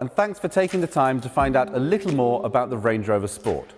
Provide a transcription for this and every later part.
and thanks for taking the time to find out a little more about the Range Rover Sport.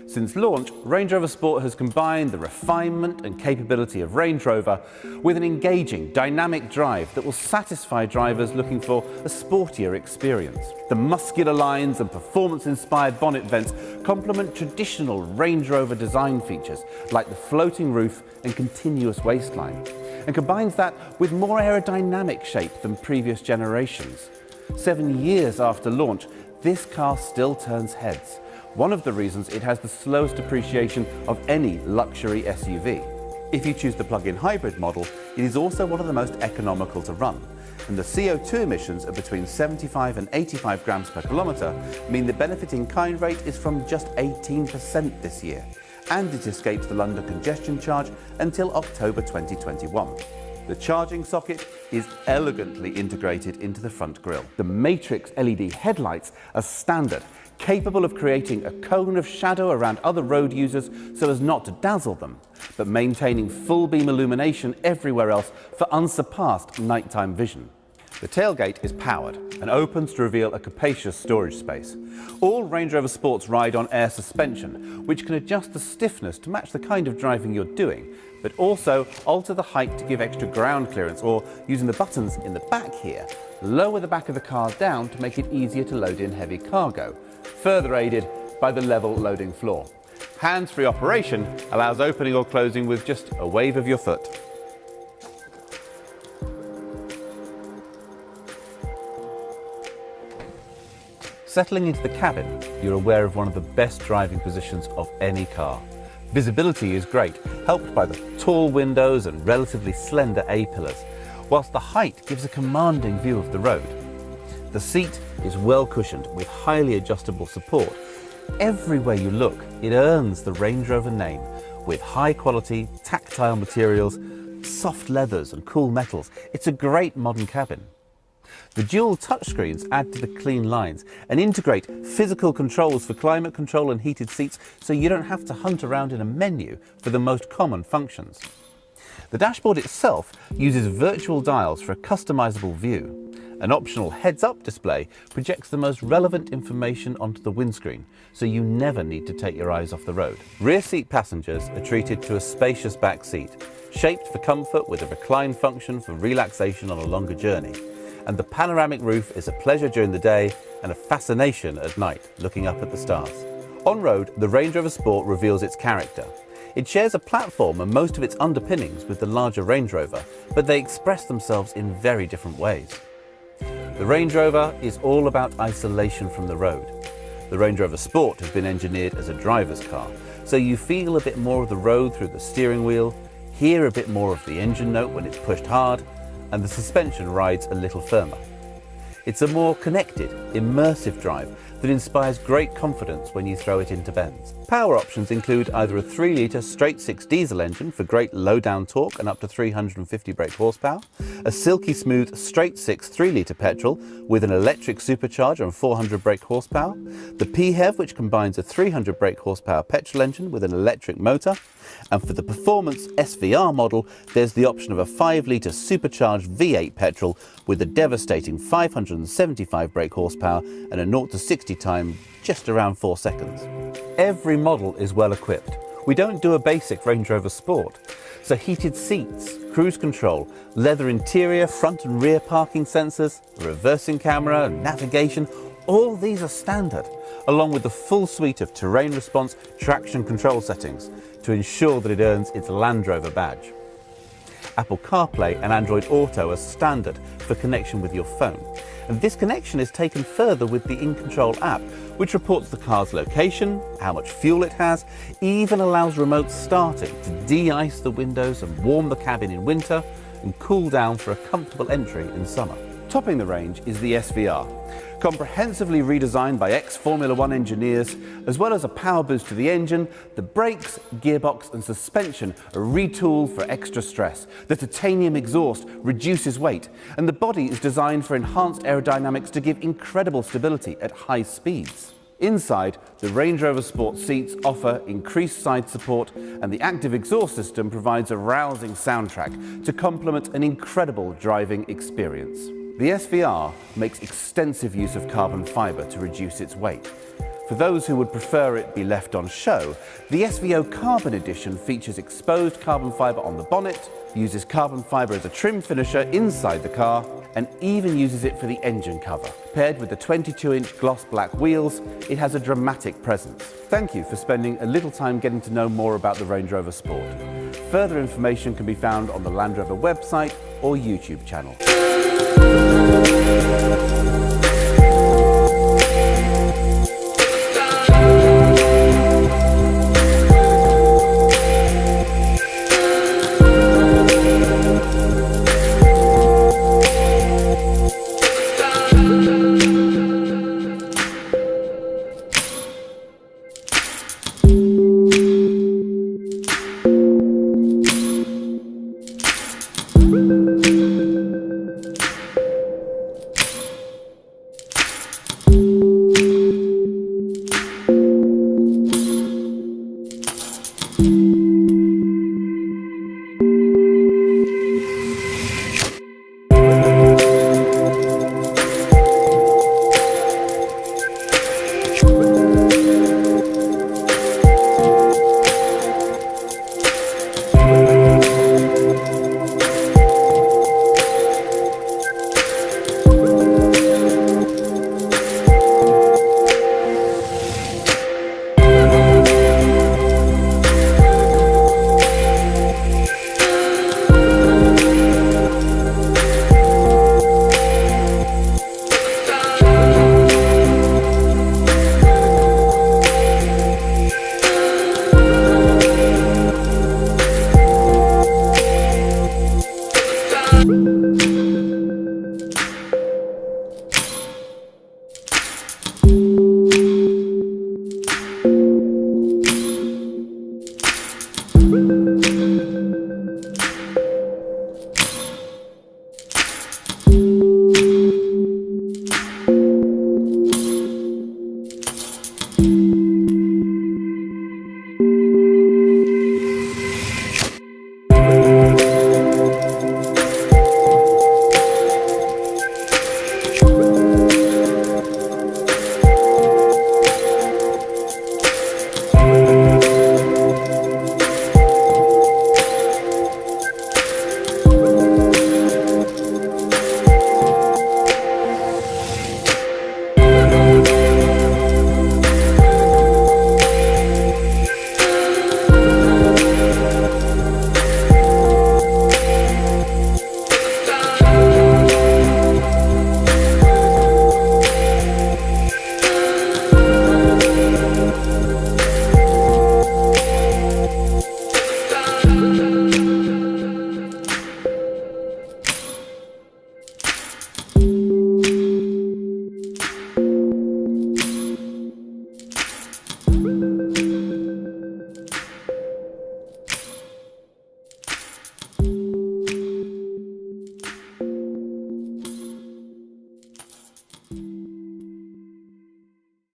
Since launch, Range Rover Sport has combined the refinement and capability of Range Rover with an engaging, dynamic drive that will satisfy drivers looking for a sportier experience. The muscular lines and performance-inspired bonnet vents complement traditional Range Rover design features like the floating roof and continuous waistline, and combines that with more aerodynamic shape than previous generations. 7 years after launch, this car still turns heads. One of the reasons it has the slowest depreciation of any luxury SUV. If you choose the plug-in hybrid model, it is also one of the most economical to run. And the CO2 emissions of between 75 and 85 grams per kilometre mean the benefit in kind rate is from just 18% this year. And it escapes the London congestion charge until October 2021. The charging socket is elegantly integrated into the front grille. The Matrix LED headlights are standard, capable of creating a cone of shadow around other road users so as not to dazzle them, but maintaining full beam illumination everywhere else for unsurpassed nighttime vision. The tailgate is powered and opens to reveal a capacious storage space. All Range Rover Sports ride on air suspension, which can adjust the stiffness to match the kind of driving you're doing, but also alter the height to give extra ground clearance, or using the buttons in the back here, lower the back of the car down to make it easier to load in heavy cargo, further aided by the level loading floor. Hands-free operation allows opening or closing with just a wave of your foot. Settling into the cabin, you're aware of one of the best driving positions of any car. Visibility is great, helped by the tall windows and relatively slender A-pillars, whilst the height gives a commanding view of the road. The seat is well cushioned with highly adjustable support. Everywhere you look, it earns the Range Rover name, with high-quality, tactile materials, soft leathers and cool metals. It's a great modern cabin. The dual touchscreens add to the clean lines and integrate physical controls for climate control and heated seats, so you don't have to hunt around in a menu for the most common functions. The dashboard itself uses virtual dials for a customizable view. An optional heads-up display projects the most relevant information onto the windscreen, so you never need to take your eyes off the road. Rear seat passengers are treated to a spacious back seat, shaped for comfort with a recline function for relaxation on a longer journey. And the panoramic roof is a pleasure during the day and a fascination at night, looking up at the stars. On road, the Range Rover Sport reveals its character. It shares a platform and most of its underpinnings with the larger Range Rover, but they express themselves in very different ways. The Range Rover is all about isolation from the road. The Range Rover Sport has been engineered as a driver's car, so you feel a bit more of the road through the steering wheel, hear a bit more of the engine note when it's pushed hard, and the suspension rides a little firmer. It's a more connected, immersive drive that inspires great confidence when you throw it into bends. Power options include either a 3-litre straight-six diesel engine for great low-down torque and up to 350 brake horsepower, a silky smooth straight-six 3-litre petrol with an electric supercharger and 400 brake horsepower, the PHEV, which combines a 300 brake horsepower petrol engine with an electric motor, and for the performance SVR model, there's the option of a 5-litre supercharged V8 petrol with a devastating 575 brake horsepower and a 0 to 60 time just around 4 seconds. Every model is well equipped. We don't do a basic Range Rover Sport. So heated seats, cruise control, leather interior, front and rear parking sensors, a reversing camera, navigation, all these are standard, along with the full suite of terrain response traction control settings to ensure that it earns its Land Rover badge. Apple CarPlay and Android Auto are standard for connection with your phone. And this connection is taken further with the In Control app, which reports the car's location, how much fuel it has, even allows remote starting to de-ice the windows and warm the cabin in winter and cool down for a comfortable entry in summer. Topping the range is the SVR, comprehensively redesigned by ex-Formula One engineers. As well as a power boost to the engine, the brakes, gearbox and suspension are retooled for extra stress. The titanium exhaust reduces weight, and the body is designed for enhanced aerodynamics to give incredible stability at high speeds. Inside, the Range Rover Sport seats offer increased side support, and the active exhaust system provides a rousing soundtrack to complement an incredible driving experience. The SVR makes extensive use of carbon fibre to reduce its weight. For those who would prefer it be left on show, the SVO Carbon Edition features exposed carbon fibre on the bonnet, uses carbon fibre as a trim finisher inside the car, and even uses it for the engine cover. Paired with the 22-inch gloss black wheels, it has a dramatic presence. Thank you for spending a little time getting to know more about the Range Rover Sport. Further information can be found on the Land Rover website or YouTube channel.